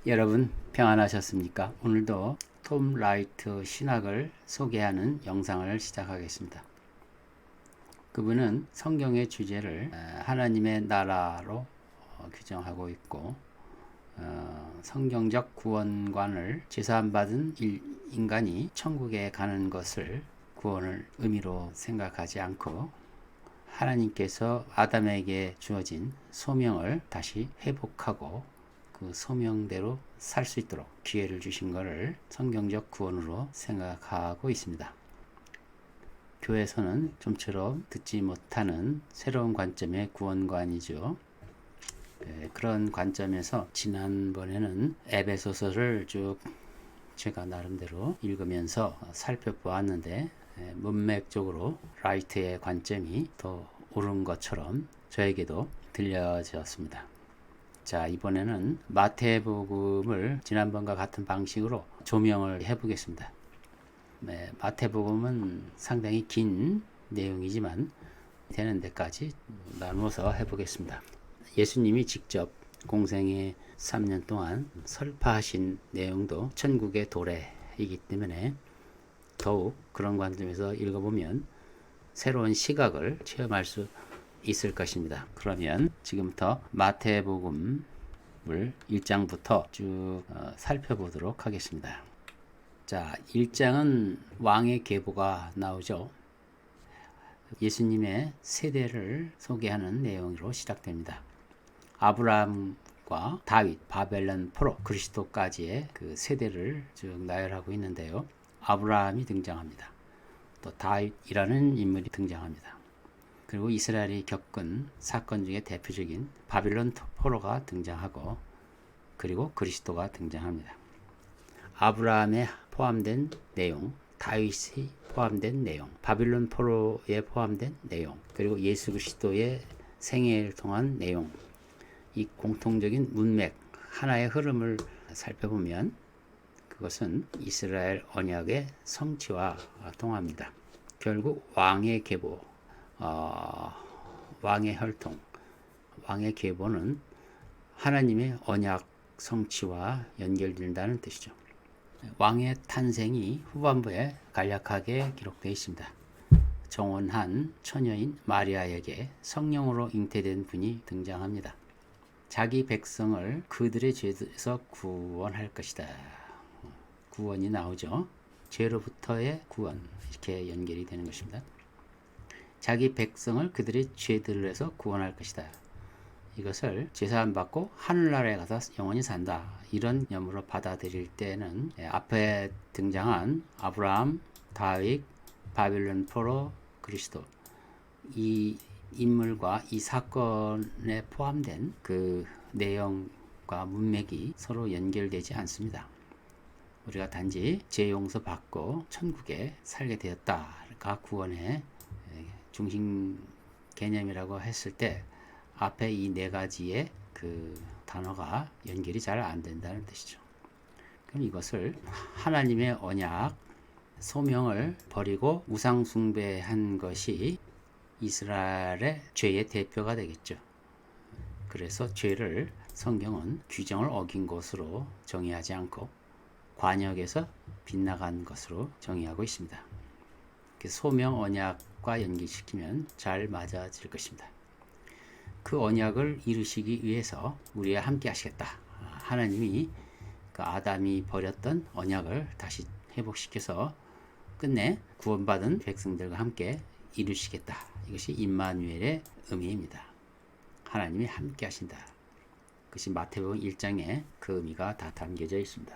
여러분 평안하셨습니까? 오늘도 톰 라이트 신학을 소개하는 영상을 시작하겠습니다. 그분은 성경의 주제를 하나님의 나라로 규정하고 있고 성경적 구원관을 제사함받은 인간이 천국에 가는 것을 구원을 의미로 생각하지 않고 하나님께서 아담에게 주어진 소명을 다시 회복하고 그 소명대로 살 수 있도록 기회를 주신 것을 성경적 구원으로 생각하고 있습니다. 교회에서는 좀처럼 듣지 못하는 새로운 관점의 구원관이죠. 그런 관점에서 지난번에는 에베소서를 쭉 제가 나름대로 읽으면서 살펴보았는데 문맥적으로 라이트의 관점이 더 옳은 것처럼 저에게도 들려졌습니다. 자, 이번에는 마태복음을 지난번과 같은 방식으로 조명을 해보겠습니다. 마태복음은 상당히 긴 내용이지만 되는 데까지 나누어서 해보겠습니다. 예수님이 직접 공생의 3년 동안 설파하신 내용도 천국의 도래이기 때문에 더욱 그런 관점에서 읽어보면 새로운 시각을 체험할 수 있을 것입니다. 그러면 지금부터 마태복음을 1장부터 쭉 살펴보도록 하겠습니다. 자, 1장은 왕의 계보가 나오죠. 예수님의 세대를 소개하는 내용으로 시작됩니다. 아브라함과 다윗, 바벨론 포로, 그리스도까지의 그 세대를 쭉 나열하고 있는데요. 아브라함이 등장합니다. 또 다윗이라는 인물이 등장합니다. 그리고 이스라엘이 겪은 사건 중에 대표적인 바빌론 포로가 등장하고 그리고 그리스도가 등장합니다. 아브라함에 포함된 내용, 다윗이 포함된 내용, 바빌론 포로에 포함된 내용, 그리고 예수 그리스도의 생애를 통한 내용, 이 공통적인 문맥, 하나의 흐름을 살펴보면 그것은 이스라엘 언약의 성취와 통합니다. 결국 왕의 계보, 왕의 혈통, 왕의 계보는 하나님의 언약 성취와 연결된다는 뜻이죠. 왕의 탄생이 후반부에 간략하게 기록되어 있습니다. 정혼한 처녀인 마리아에게 성령으로 잉태된 분이 등장합니다. 자기 백성을 그들의 죄에서 구원할 것이다. 구원이 나오죠. 죄로부터의 구원, 이렇게 연결이 되는 것입니다. 자기 백성을 그들의 죄들에서 구원할 것이다. 이것을 제사함 받고 하늘나라에 가서 영원히 산다. 이런 염으로 받아들일 때는 앞에 등장한 아브라함, 다윗, 바빌론 포로, 그리스도 이 인물과 이 사건에 포함된 그 내용과 문맥이 서로 연결되지 않습니다. 우리가 단지 죄 용서 받고 천국에 살게 되었다가 구원의 중심 개념이라고 했을 때 앞에 이 네 가지의 그 단어가 연결이 잘 안 된다는 뜻이죠. 그럼 이것을 하나님의 언약, 소명을 버리고 우상 숭배한 것이 이스라엘의 죄의 대표가 되겠죠. 그래서 죄를 성경은 규정을 어긴 것으로 정의하지 않고 관역에서 빗나간 것으로 정의하고 있습니다. 소명 언약과 연결시키면 잘 맞아질 것입니다. 그 언약을 이루시기 위해서 우리와 함께 하시겠다. 하나님이 그 아담이 버렸던 언약을 다시 회복시켜서 끝내 구원받은 백성들과 함께 이루시겠다. 이것이 임마누엘의 의미입니다. 하나님이 함께 하신다. 그것이 마태복음 1장에 그 의미가 다 담겨져 있습니다.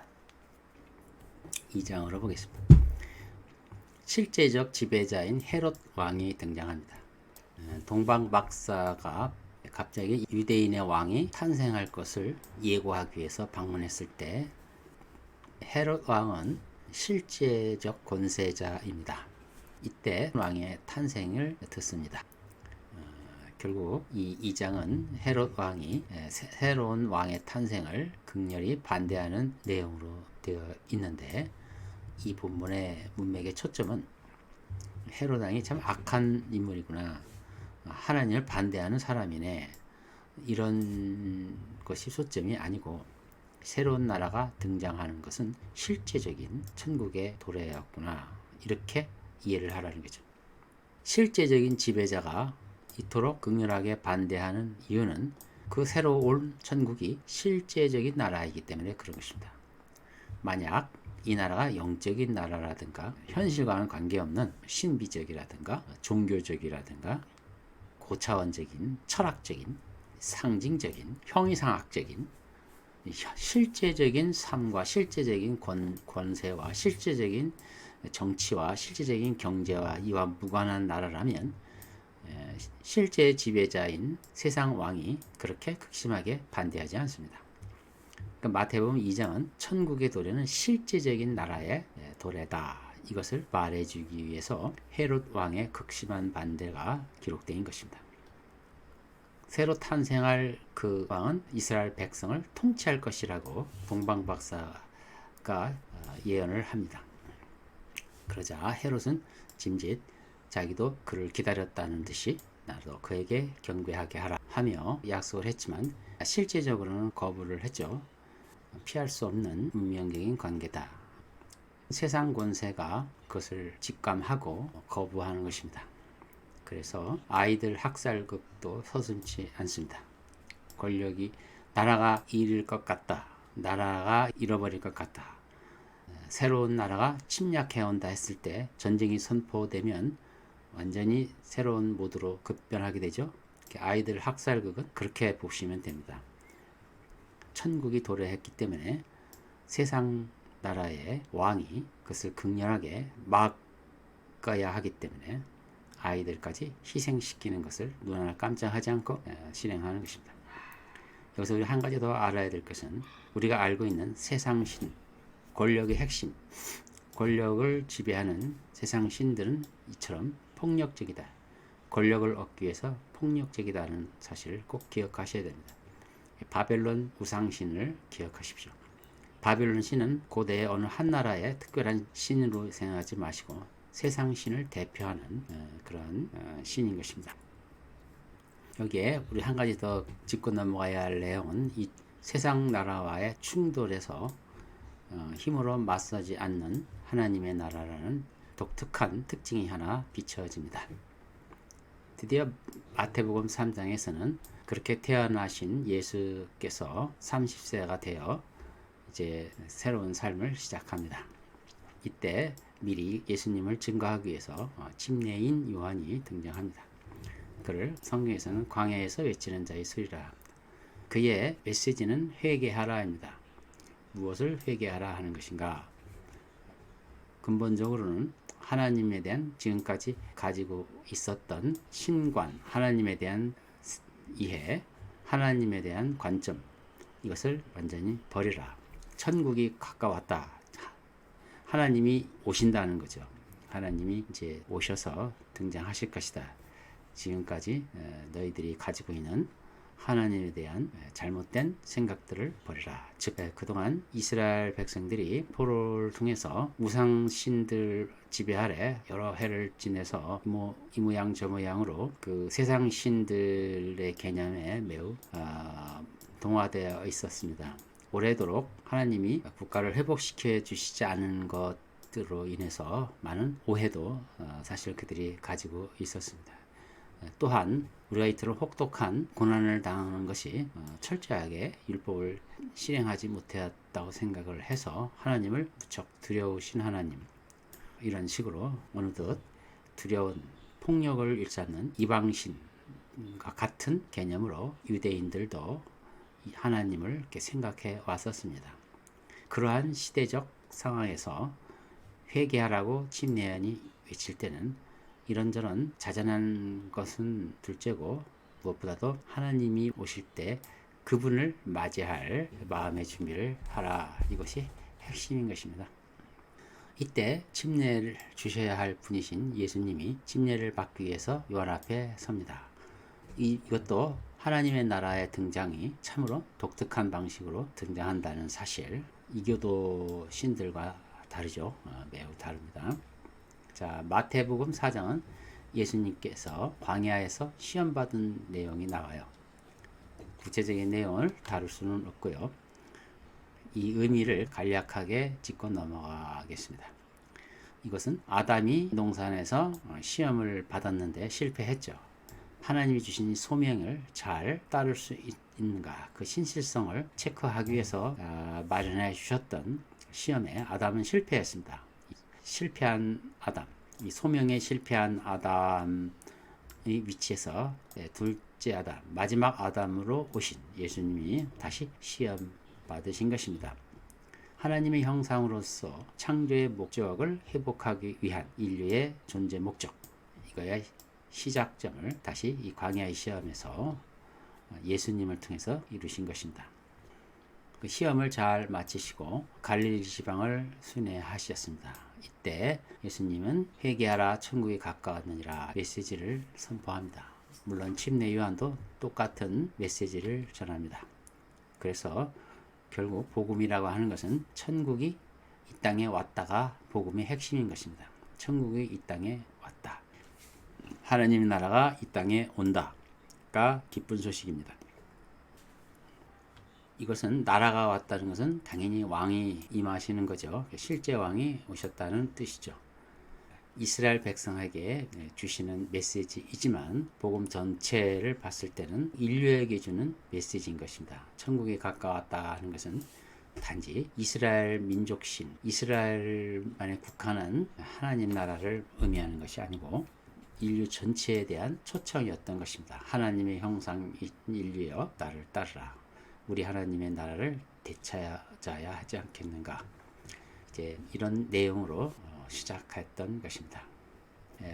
2장으로 보겠습니다. 실제적 지배자인 헤롯 왕이 등장합니다. 동방 박사가 갑자기 유대인의 왕이 탄생할 것을 예고하기 위해서 방문했을 때 헤롯 왕은 실제적 권세자입니다. 이때 왕의 탄생을 듣습니다. 결국 이 2장은 헤롯 왕이 새로운 왕의 탄생을 극렬히 반대하는 내용으로 되어 있는데 이 본문의 문맥의 초점은 헤롯 왕이 참 악한 인물이구나. 하나님을 반대하는 사람이네. 이런 것이 초점이 아니고 새로운 나라가 등장하는 것은 실제적인 천국의 도래였구나. 이렇게 이해를 하라는 거죠. 실제적인 지배자가 이토록 극렬하게 반대하는 이유는 그 새로 올 천국이 실제적인 나라이기 때문에 그런 것입니다. 만약 이 나라가 영적인 나라라든가 현실과는 관계없는 신비적이라든가 종교적이라든가 고차원적인 철학적인 상징적인 형이상학적인 실제적인 삶과 실제적인 권세와 실제적인 정치와 실제적인 경제와 이와 무관한 나라라면 실제 지배자인 세상 왕이 그렇게 극심하게 반대하지 않습니다. 그러니까 마태복음 2장은 천국의 도래는 실제적인 나라의 도래다. 이것을 말해주기 위해서 헤롯 왕의 극심한 반대가 기록된 것입니다. 새로 탄생할 그 왕은 이스라엘 백성을 통치할 것이라고 동방 박사가 예언을 합니다. 그러자 헤롯은 짐짓 자기도 그를 기다렸다는 듯이 나도 그에게 경배하게 하라 하며 약속을 했지만 실제적으로는 거부를 했죠. 피할 수 없는 운명적인 관계다. 세상 권세가 그것을 직감하고 거부하는 것입니다. 그래서 아이들 학살극도 서슴지 않습니다. 권력이 나라가 잃을 것 같다. 나라가 잃어버릴 것 같다. 새로운 나라가 침략해온다 했을 때 전쟁이 선포되면 완전히 새로운 모드로 급변하게 되죠. 아이들 학살극은 그렇게 보시면 됩니다. 천국이 도래했기 때문에 세상 나라의 왕이 그것을 극렬하게 막아야 하기 때문에 아이들까지 희생시키는 것을 눈 하나 깜짝하지 않고 실행하는 것입니다. 여기서 우리 한 가지 더 알아야 될 것은 우리가 알고 있는 세상신, 권력의 핵심, 권력을 지배하는 세상 신들은 이처럼 폭력적이다. 권력을 얻기 위해서 폭력적이다는 사실을 꼭 기억하셔야 됩니다. 바벨론 우상신을 기억하십시오. 바벨론 신은 고대의 어느 한 나라의 특별한 신으로 생각하지 마시고 세상 신을 대표하는 그런 신인 것입니다. 여기에 우리 한 가지 더 짚고 넘어가야 할 내용은 이 세상 나라와의 충돌에서 힘으로 맞서지 않는 하나님의 나라라는 독특한 특징이 하나 비춰집니다. 드디어 마태복음 3장에서는 그렇게 태어나신 예수께서 30세가 되어 이제 새로운 삶을 시작합니다. 이때 미리 예수님을 증거하기 위해서 침례인 요한이 등장합니다. 그를 성경에서는 광야에서 외치는 자의 소리라. 그의 메시지는 회개하라입니다. 무엇을 회개하라 하는 것인가? 근본적으로는 하나님에 대한 지금까지 가지고 있었던 신관, 하나님에 대한 이해, 하나님에 대한 관점, 이것을 완전히 버리라. 천국이 가까웠다. 하나님이 오신다는 거죠. 하나님이 이제 오셔서 등장하실 것이다. 지금까지 너희들이 가지고 있는 하나님에 대한 잘못된 생각들을 버리라. 즉 그동안 이스라엘 백성들이 포로를 통해서 우상신들 지배 아래 여러 해를 지내서 이 모양 저 모양으로 그 세상 신들의 개념에 매우 동화되어 있었습니다. 오래도록 하나님이 국가를 회복시켜 주시지 않은 것들로 인해서 많은 오해도 사실 그들이 가지고 있었습니다. 또한 우리가 이토록 혹독한 고난을 당하는 것이 철저하게 율법을 실행하지 못했다고 생각을 해서 하나님을 무척 두려우신 하나님, 이런 식으로 어느덧 두려운 폭력을 일삼는 이방신과 같은 개념으로 유대인들도 하나님을 이렇게 생각해 왔었습니다. 그러한 시대적 상황에서 회개하라고 침례안이 외칠 때는 이런저런 자잘한 것은 둘째고 무엇보다도 하나님이 오실 때 그분을 맞이할 마음의 준비를 하라. 이것이 핵심인 것입니다. 이때 침례를 주셔야 할 분이신 예수님이 침례를 받기 위해서 요한 앞에 섭니다. 이것도 하나님의 나라의 등장이 참으로 독특한 방식으로 등장한다는 사실, 이교도 신들과 다르죠. 매우 다릅니다. 자, 마태복음 4장은 예수님께서 광야에서 시험받은 내용이 나와요. 구체적인 내용을 다룰 수는 없고요. 이 의미를 간략하게 짚고 넘어가겠습니다. 이것은 아담이 동산에서 시험을 받았는데 실패했죠. 하나님이 주신 소명을 잘 따를 수 있는가, 그 신실성을 체크하기 위해서 마련해 주셨던 시험에 아담은 실패했습니다. 실패한 아담, 이 소명에 실패한 아담의 위치에서 둘째 아담, 마지막 아담으로 오신 예수님이 다시 시험 받으신 것입니다. 하나님의 형상으로서 창조의 목적을 회복하기 위한 인류의 존재 목적, 이거의 시작점을 다시 이 광야의 시험에서 예수님을 통해서 이루신 것입니다. 그 시험을 잘 마치시고 갈릴리 지방을 순회하셨습니다. 이때 예수님은 회개하라 천국이 가까웠느니라 메시지를 선포합니다. 물론 침례 요한도 똑같은 메시지를 전합니다. 그래서 결국 복음이라고 하는 것은 천국이 이 땅에 왔다가 복음의 핵심인 것입니다. 천국이 이 땅에 왔다. 하나님 나라가 이 땅에 온다가 기쁜 소식입니다. 이것은 나라가 왔다는 것은 당연히 왕이 임하시는 거죠. 실제 왕이 오셨다는 뜻이죠. 이스라엘 백성에게 주시는 메시지이지만 복음 전체를 봤을 때는 인류에게 주는 메시지인 것입니다. 천국에 가까웠다 하는 것은 단지 이스라엘 민족신, 이스라엘만에 국한한 하나님 나라를 의미하는 것이 아니고 인류 전체에 대한 초청이었던 것입니다. 하나님의 형상인 인류여 나를 따르라. 우리 하나님의 나라를 되찾아야 하지 않겠는가. 이제 이런 내용으로 시작했던 것입니다.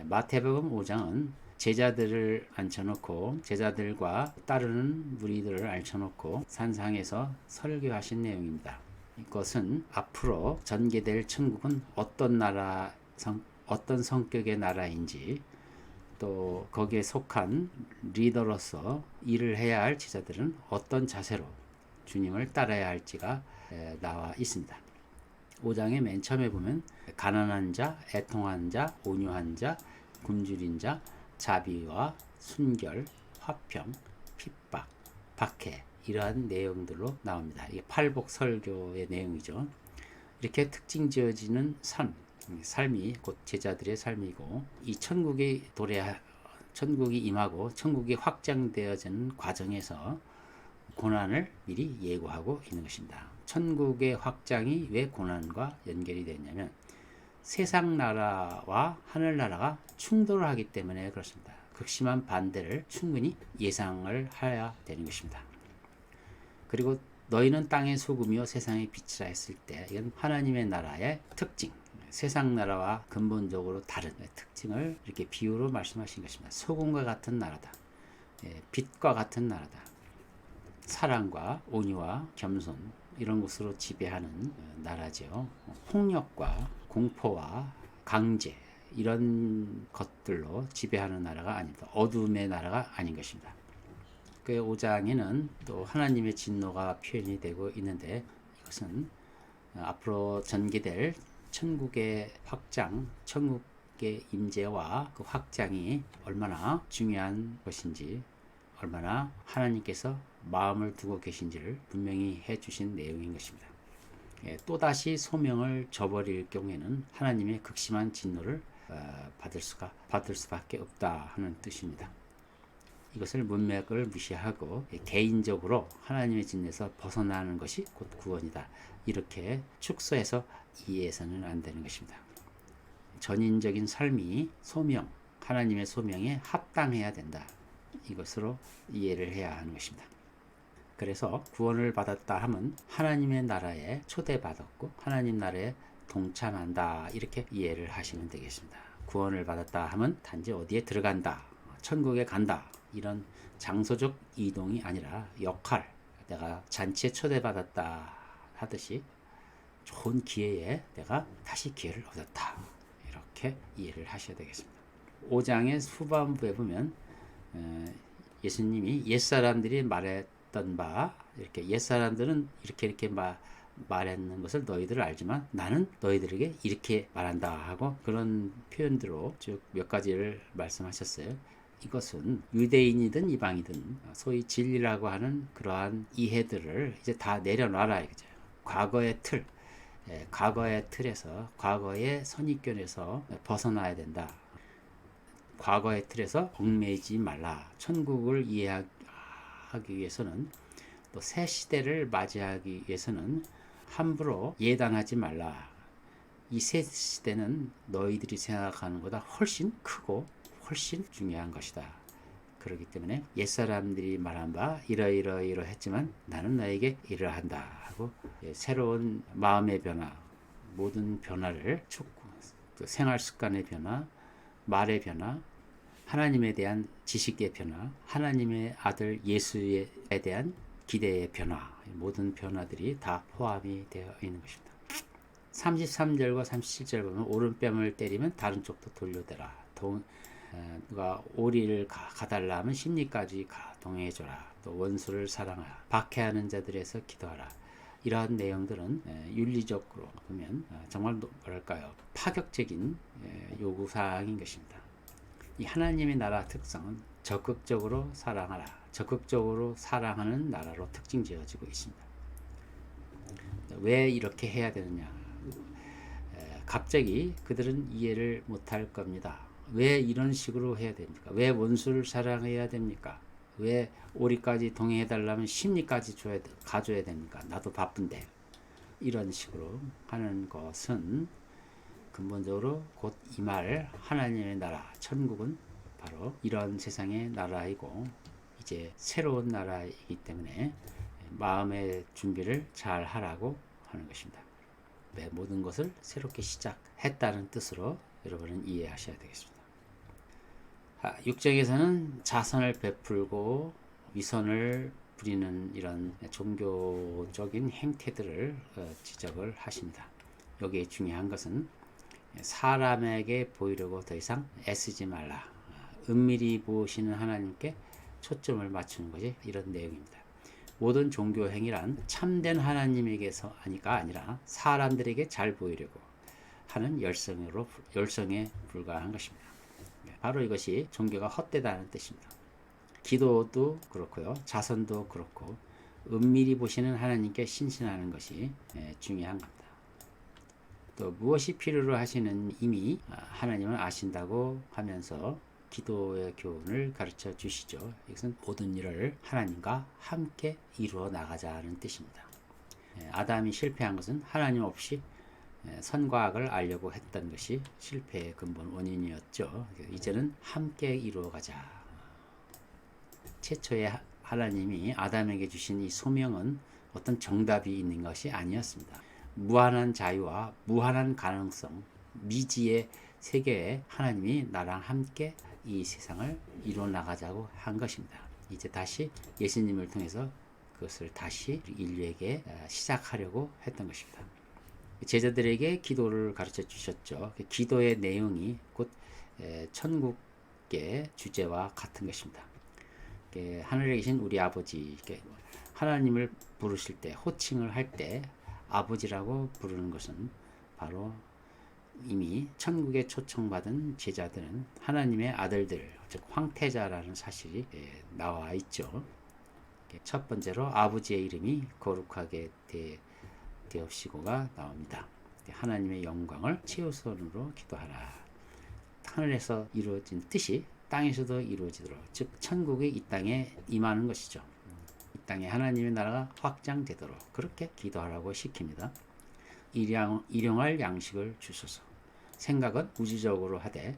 마태복음 5장은 제자들을 앉혀놓고 제자들과 따르는 무리들을 앉혀놓고 산상에서 설교하신 내용입니다. 이것은 앞으로 전개될 천국은 어떤 성격의 나라인지, 또 거기에 속한 리더로서 일을 해야 할 제자들은 어떤 자세로 주님을 따라야 할지가 나와 있습니다. 5장의 맨 처음에 보면 가난한 자, 애통한 자, 온유한 자, 굶주린 자, 자비와 순결, 화평, 핍박, 박해, 이러한 내용들로 나옵니다. 이게 팔복 설교의 내용이죠. 이렇게 특징 지어지는 삶이 곧 제자들의 삶이고, 이 천국이 임하고 천국이 확장되어지는 과정에서 고난을 미리 예고하고 있는 것입니다. 천국의 확장이 왜 고난과 연결이 되냐면 세상 나라와 하늘 나라가 충돌을 하기 때문에 그렇습니다. 극심한 반대를 충분히 예상을 해야 되는 것입니다. 그리고 너희는 땅의 소금이요 세상의 빛이라 했을 때, 이건 하나님의 나라의 특징, 세상 나라와 근본적으로 다른 특징을 이렇게 비유로 말씀하신 것입니다. 소금과 같은 나라다. 빛과 같은 나라다. 사랑과 온유와 겸손, 이런 것으로 지배하는 나라죠. 폭력과 공포와 강제, 이런 것들로 지배하는 나라가 아닙니다. 어둠의 나라가 아닌 것입니다. 그 5장에는 또 하나님의 진노가 표현이 되고 있는데, 이것은 앞으로 전개될 천국의 확장, 천국의 임재와 그 확장이 얼마나 중요한 것인지, 얼마나 하나님께서 마음을 두고 계신지를 분명히 해주신 내용인 것입니다. 또다시 소명을 저버릴 경우에는 하나님의 극심한 진노를 받을 수밖에 없다 하는 뜻입니다. 이것을 문맥을 무시하고 개인적으로 하나님의 진노에서 벗어나는 것이 곧 구원이다, 이렇게 축소해서 이해해서는 안 되는 것입니다. 전인적인 삶이 하나님의 소명에 합당해야 된다, 이것으로 이해를 해야 하는 것입니다. 그래서 구원을 받았다 하면 하나님의 나라에 초대받았고 하나님 나라에 동참한다, 이렇게 이해를 하시면 되겠습니다. 구원을 받았다 하면 단지 어디에 들어간다, 천국에 간다, 이런 장소적 이동이 아니라 역할, 내가 잔치에 초대받았다 하듯이 좋은 기회에 내가 다시 기회를 얻었다, 이렇게 이해를 하셔야 되겠습니다. 5장의 후반부에 보면 예수님이 옛사람들이 말했던 바, 이렇게 옛사람들은 이렇게 말했는 것을 너희들 알지만 나는 너희들에게 이렇게 말한다 하고, 그런 표현들로 쭉 몇 가지를 말씀하셨어요. 이것은 유대인이든 이방이든 소위 진리라고 하는 그러한 이해들을 이제 다 내려놔라 이거죠. 과거의 틀에서, 과거의 선입견에서 벗어나야 된다. 과거의 틀에서 얽매이지 말라. 천국을 이해하기 위해서는, 또 새 시대를 맞이하기 위해서는 함부로 예단하지 말라. 이 새 시대는 너희들이 생각하는 것보다 훨씬 크고 훨씬 중요한 것이다. 그렇기 때문에 옛사람들이 말한 바 이러이러했지만 나는 너에게 이러한다 하고, 새로운 마음의 변화, 모든 변화를 또 생활 습관의 변화, 말의 변화, 하나님에 대한 지식의 변화, 하나님의 아들 예수에 대한 기대의 변화, 모든 변화들이 다 포함이 되어 있는 것입니다. 33절과 37절 보면 오른뺨을 때리면 다른 쪽도 돌려대라. 누가 오리를 가달라 하면 심리까지 동행해줘라. 또 원수를 사랑하라. 박해하는 자들에서 기도하라. 이러한 내용들은 윤리적으로 보면 정말 뭐랄까요, 파격적인 요구사항인 것입니다. 이 하나님의 나라 특성은 적극적으로 사랑하라. 적극적으로 사랑하는 나라로 특징 지어지고 있습니다. 왜 이렇게 해야 되느냐? 갑자기 그들은 이해를 못할 겁니다. 왜 이런 식으로 해야 됩니까? 왜 원수를 사랑해야 됩니까? 왜 오리까지 동행해달라면 심리까지 가줘야 됩니까? 나도 바쁜데. 이런 식으로 하는 것은 근본적으로 곧 이 말 하나님의 나라, 천국은 바로 이런 세상의 나라이고 이제 새로운 나라이기 때문에 마음의 준비를 잘 하라고 하는 것입니다. 모든 것을 새롭게 시작했다는 뜻으로 여러분은 이해하셔야 되겠습니다. 6장에서는 자선을 베풀고 위선을 부리는 이런 종교적인 행태들을 지적을 하십니다. 여기에 중요한 것은 사람에게 보이려고 더 이상 애쓰지 말라. 은밀히 보시는 하나님께 초점을 맞추는 것이 이런 내용입니다. 모든 종교 행위란 참된 하나님에게서 아니라 사람들에게 잘 보이려고 하는 열성에 불과한 것입니다. 바로 이것이 종교가 헛되다는 뜻입니다. 기도도 그렇고요, 자선도 그렇고 은밀히 보시는 하나님께 신신하는 것이 중요한 겁니다. 또 무엇이 필요로 하시는 이미 하나님은 아신다고 하면서 기도의 교훈을 가르쳐 주시죠. 이것은 모든 일을 하나님과 함께 이루어 나가자는 뜻입니다. 아담이 실패한 것은 하나님 없이 선과 악을 알려고 했던 것이 실패의 근본 원인이었죠. 이제는 함께 이루어가자. 최초의 하나님이 아담에게 주신 이 소명은 어떤 정답이 있는 것이 아니었습니다. 무한한 자유와 무한한 가능성, 미지의 세계에 하나님이 나랑 함께 이 세상을 이루어 나가자고 한 것입니다. 이제 다시 예수님을 통해서 그것을 다시 인류에게 시작하려고 했던 것입니다. 제자들에게 기도를 가르쳐 주셨죠. 기도의 내용이 곧 천국의 주제와 같은 것입니다. 하늘에 계신 우리 아버지, 하나님을 부르실 때, 호칭을 할 때 아버지라고 부르는 것은 바로 이미 천국에 초청받은 제자들은 하나님의 아들들, 즉 황태자라는 사실이 나와 있죠. 첫 번째로 아버지의 이름이 거룩하게 되옵시고가 나옵니다. 하나님의 영광을 최우선으로 기도하라. 하늘에서 이루어진 뜻이 땅에서도 이루어지도록, 즉 천국이 이 땅에 임하는 것이죠. 이 땅에 하나님의 나라가 확장되도록 그렇게 기도하라고 시킵니다. 일용할 양식을 주소서. 생각은 우주적으로 하되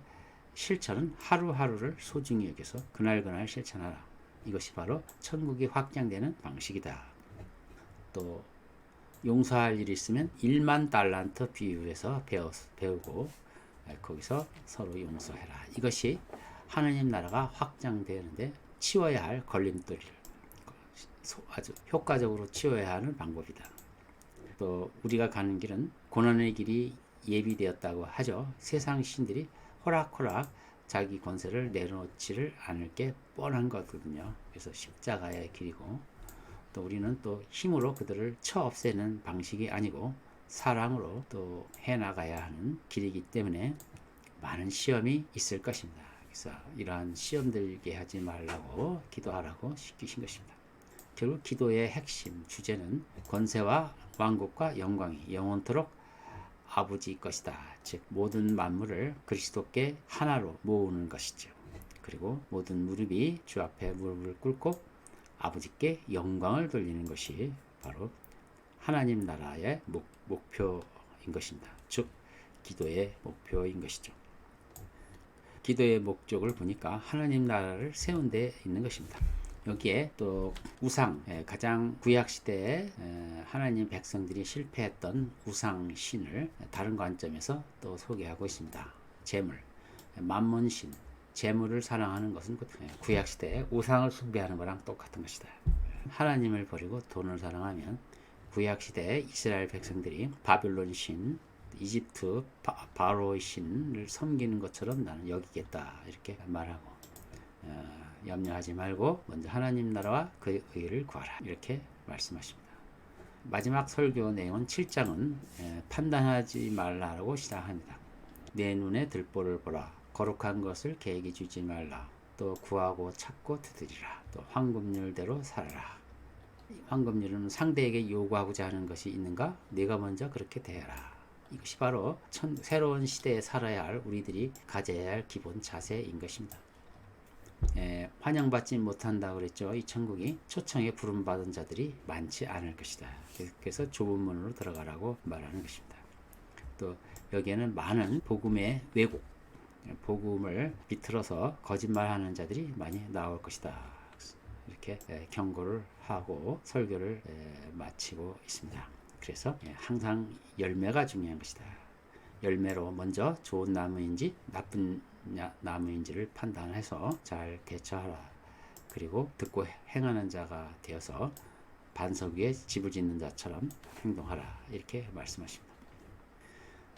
실천은 하루하루를 소중히 여겨서 그날그날 실천하라. 이것이 바로 천국이 확장되는 방식이다. 또 용서할 일이 있으면 1만 달란트 비유해서 배우고 거기서 서로 용서해라. 이것이 하나님 나라가 확장되는데 치워야 할 걸림돌을 아주 효과적으로 치워야 하는 방법이다. 또 우리가 가는 길은 고난의 길이 예비되었다고 하죠. 세상 신들이 호락호락 자기 권세를 내놓지를 않을 게 뻔한 거거든요. 그래서 십자가의 길이고, 또 우리는 또 힘으로 그들을 쳐 없애는 방식이 아니고 사랑으로 또 해나가야 하는 길이기 때문에 많은 시험이 있을 것입니다. 그래서 이러한 시험 들게 하지 말라고 기도하라고 시키신 것입니다. 결국 기도의 핵심 주제는 권세와 왕국과 영광이 영원토록 아버지 것이다. 즉 모든 만물을 그리스도께 하나로 모으는 것이죠. 그리고 모든 무릎이 주 앞에 무릎을 꿇고 아버지께 영광을 돌리는 것이 바로 하나님 나라의 목표인 것입니다. 즉 기도의 목표인 것이죠. 기도의 목적을 보니까 하나님 나라를 세운 데 있는 것입니다. 여기에 또 우상, 가장 구약 시대에 하나님 백성들이 실패했던 우상 신을 다른 관점에서 또 소개하고 있습니다. 재물, 만몬신, 재물을 사랑하는 것은 구약 시대에 우상을 숭배하는 거랑 똑같은 것이다. 하나님을 버리고 돈을 사랑하면 구약 시대에 이스라엘 백성들이 바빌론 신, 이집트 바로의 신을 섬기는 것처럼 나는 여기겠다 이렇게 말하고, 염려하지 말고 먼저 하나님 나라와 그의 의를 구하라 이렇게 말씀하십니다. 마지막 설교 내용은 7장은 판단하지 말라라고 시작합니다. 내 눈에 들보를 보라. 거룩한 것을 계획에 주지 말라. 또 구하고 찾고 두드리라. 또 황금률대로 살아라. 황금률은 상대에게 요구하고자 하는 것이 있는가? 네가 먼저 그렇게 대해라. 이것이 바로 새로운 시대에 살아야 할 우리들이 가져야 할 기본 자세인 것입니다. 환영받지 못한다 그랬죠. 이 천국이 초청에 부름받은 자들이 많지 않을 것이다. 그래서 좁은 문으로 들어가라고 말하는 것입니다. 또 여기에는 많은 복음의 왜곡, 복음을 비틀어서 거짓말하는 자들이 많이 나올 것이다. 이렇게 경고를 하고 설교를 마치고 있습니다. 그래서 항상 열매가 중요한 것이다. 열매로 먼저 좋은 나무인지 나쁜 나무인지를 판단해서 잘 대처하라. 그리고 듣고 행하는 자가 되어서 반석 위에 집을 짓는 자처럼 행동하라. 이렇게 말씀하십니다.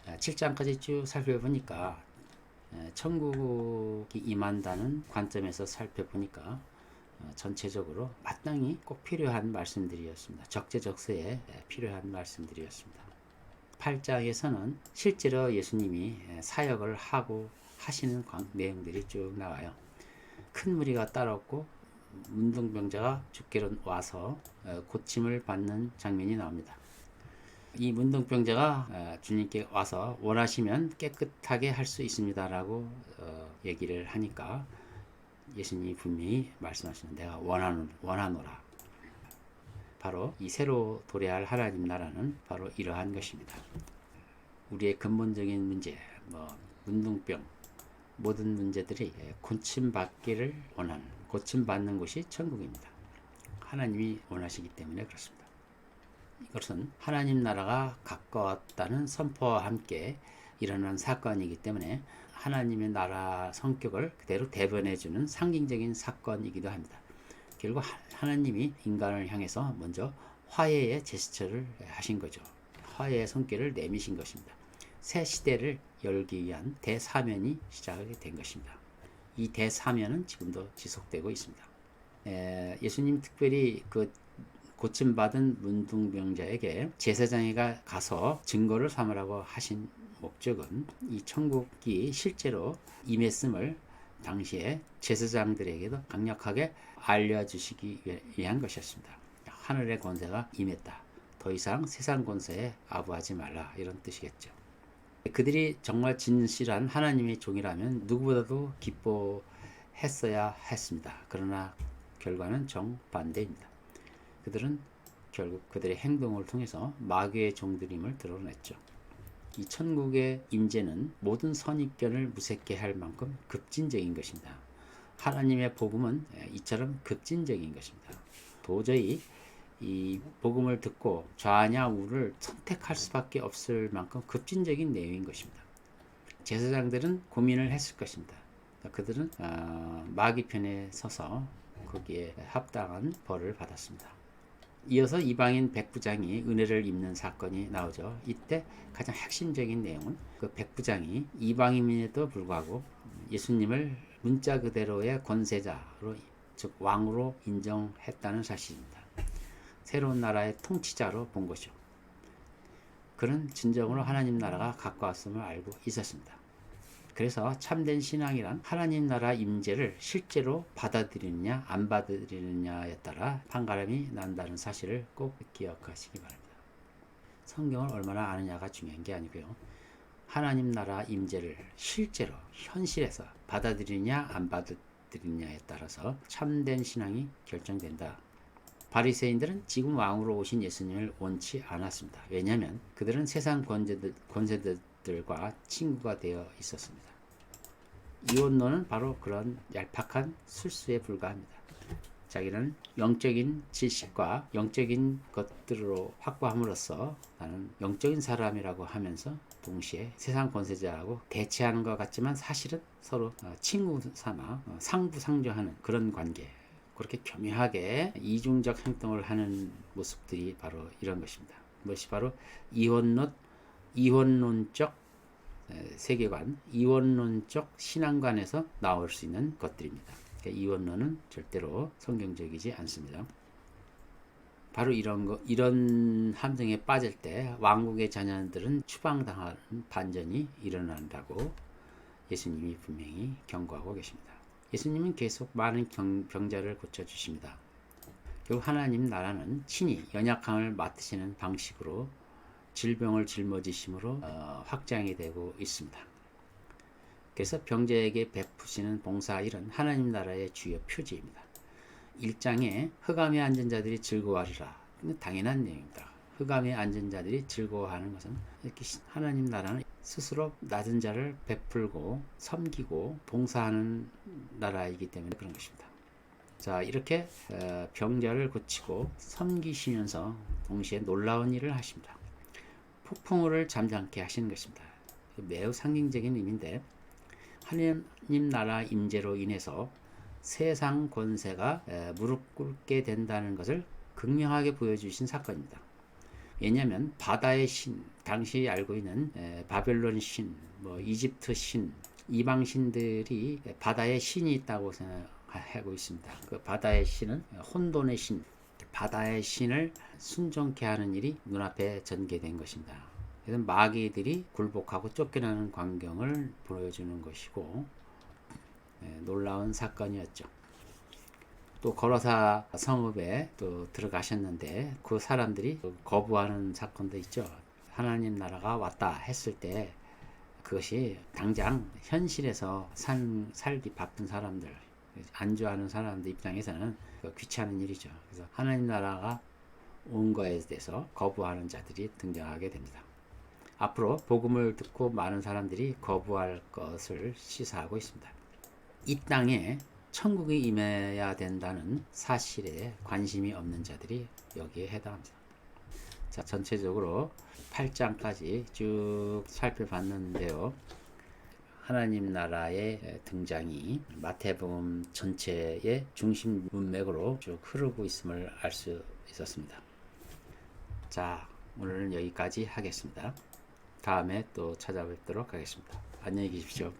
7장까지 쭉 살펴보니까 천국이 임한다는 관점에서 살펴보니까 전체적으로 마땅히 꼭 필요한 말씀들이었습니다. 적재적소에 필요한 말씀들이었습니다. 8장에서는 실제로 예수님이 사역을 하고 하시는 내용들이 쭉 나와요. 큰 무리가 따랐고 문둥병자가 죽기로 와서 고침을 받는 장면이 나옵니다. 이 문둥병자가 주님께 와서 원하시면 깨끗하게 할 수 있습니다라고 얘기를 하니까 예수님이 분명히 말씀하시는 내가 원하노라. 바로 이 새로 도래할 하나님 나라는 바로 이러한 것입니다. 우리의 근본적인 문제, 문둥병, 모든 문제들이 고침받기를 원하는, 고침받는 곳이 천국입니다. 하나님이 원하시기 때문에 그렇습니다. 이것은 하나님 나라가 가까웠다는 선포와 함께 일어난 사건이기 때문에 하나님의 나라 성격을 그대로 대변해주는 상징적인 사건이기도 합니다. 결국 하나님이 인간을 향해서 먼저 화해의 제스처를 하신 거죠. 화해의 손길을 내미신 것입니다. 새 시대를 열기 위한 대사면이 시작이 된 것입니다. 이 대사면은 지금도 지속되고 있습니다. 예수님 특별히 그 고침받은 문둥병자에게 제사장이가 가서 증거를 삼으라고 하신 목적은 이 천국이 실제로 임했음을 당시에 제사장들에게도 강력하게 알려주시기 위한 것이었습니다. 하늘의 권세가 임했다. 더 이상 세상 권세에 아부하지 말라. 이런 뜻이겠죠. 그들이 정말 진실한 하나님의 종이라면 누구보다도 기뻐했어야 했습니다. 그러나 결과는 정반대입니다. 그들은 결국 그들의 행동을 통해서 마귀의 종들임을 드러냈죠. 이 천국의 임재는 모든 선입견을 무색케 할 만큼 급진적인 것입니다. 하나님의 복음은 이처럼 급진적인 것입니다. 도저히 이 복음을 듣고 좌냐 우를 선택할 수밖에 없을 만큼 급진적인 내용인 것입니다. 제사장들은 고민을 했을 것입니다. 그들은 마귀 편에 서서 거기에 합당한 벌을 받았습니다. 이어서 이방인 백부장이 은혜를 입는 사건이 나오죠. 이때 가장 핵심적인 내용은 그 백부장이 이방인임에도 불구하고 예수님을 문자 그대로의 권세자로, 즉 왕으로 인정했다는 사실입니다. 새로운 나라의 통치자로 본 것이죠. 그는 진정으로 하나님 나라가 가까웠음을 알고 있었습니다. 그래서 참된 신앙이란 하나님 나라 임재를 실제로 받아들이느냐 안 받아들이느냐에 따라 판가름이 난다는 사실을 꼭 기억하시기 바랍니다. 성경을 얼마나 아느냐가 중요한 게 아니고요. 하나님 나라 임재를 실제로 현실에서 받아들이냐 안 받아들이냐에 따라서 참된 신앙이 결정된다. 바리새인들은 지금 왕으로 오신 예수님을 원치 않았습니다. 왜냐하면 그들은 세상 권세들과 친구가 되어 있었습니다. 이원론은 바로 그런 얄팍한 술수에 불과합니다. 자기는 영적인 지식과 영적인 것들로 확보함으로써 나는 영적인 사람이라고 하면서 동시에 세상 권세자하고 대치하는 것 같지만 사실은 서로 친구 삼아 상부상조하는 그런 관계, 그렇게 교묘하게 이중적 행동을 하는 모습들이 바로 이런 것입니다. 무엇이 바로 이원론적 세계관, 이원론적 신앙관에서 나올 수 있는 것들입니다. 그러니까 이원론은 절대로 성경적이지 않습니다. 바로 이런 함정에 빠질 때 왕국의 자녀들은 추방당하는 반전이 일어난다고 예수님이 분명히 경고하고 계십니다. 예수님은 계속 많은 병자를 고쳐주십니다. 결국 하나님 나라는 친히 연약함을 맡으시는 방식으로 질병을 짊어지심으로 확장이 되고 있습니다. 그래서 병자에게 베푸시는 봉사일은 하나님 나라의 주요 표지입니다. 1장에 흑암에 앉은 자들이 즐거워하리라. 당연한 내용입니다. 흑암에 앉은 자들이 즐거워하는 것은 이렇게 하나님 나라는 스스로 낮은 자를 베풀고 섬기고 봉사하는 나라이기 때문에 그런 것입니다. 자, 이렇게 병자를 고치고 섬기시면서 동시에 놀라운 일을 하십니다. 폭풍우를 잠잠케 하시는 것입니다. 매우 상징적인 의미인데 하나님 나라 임재로 인해서 세상 권세가 무릎 꿇게 된다는 것을 극명하게 보여주신 사건입니다. 왜냐하면 바다의 신, 당시 알고 있는 바벨론 신, 이집트 신, 이방 신들이 바다의 신이 있다고 생각하고 있습니다. 그 바다의 신은 혼돈의 신, 바다의 신을 순종케 하는 일이 눈앞에 전개된 것입니다. 그래서 마귀들이 굴복하고 쫓겨나는 광경을 보여주는 것이고 놀라운 사건이었죠. 또 거로사 성읍에 또 들어가셨는데 그 사람들이 거부하는 사건도 있죠. 하나님 나라가 왔다 했을 때 그것이 당장 현실에서 살기 바쁜 사람들, 안주하는 사람들 입장에서는 귀찮은 일이죠. 그래서 하나님 나라가 온 거에 대해서 거부하는 자들이 등장하게 됩니다. 앞으로 복음을 듣고 많은 사람들이 거부할 것을 시사하고 있습니다. 이 땅에 천국이 임해야 된다는 사실에 관심이 없는 자들이 여기에 해당합니다. 자, 전체적으로 8장까지 쭉 살펴봤는데요. 하나님 나라의 등장이 마태복음 전체의 중심 문맥으로 쭉 흐르고 있음을 알 수 있었습니다. 자, 오늘은 여기까지 하겠습니다. 다음에 또 찾아뵙도록 하겠습니다. 안녕히 계십시오.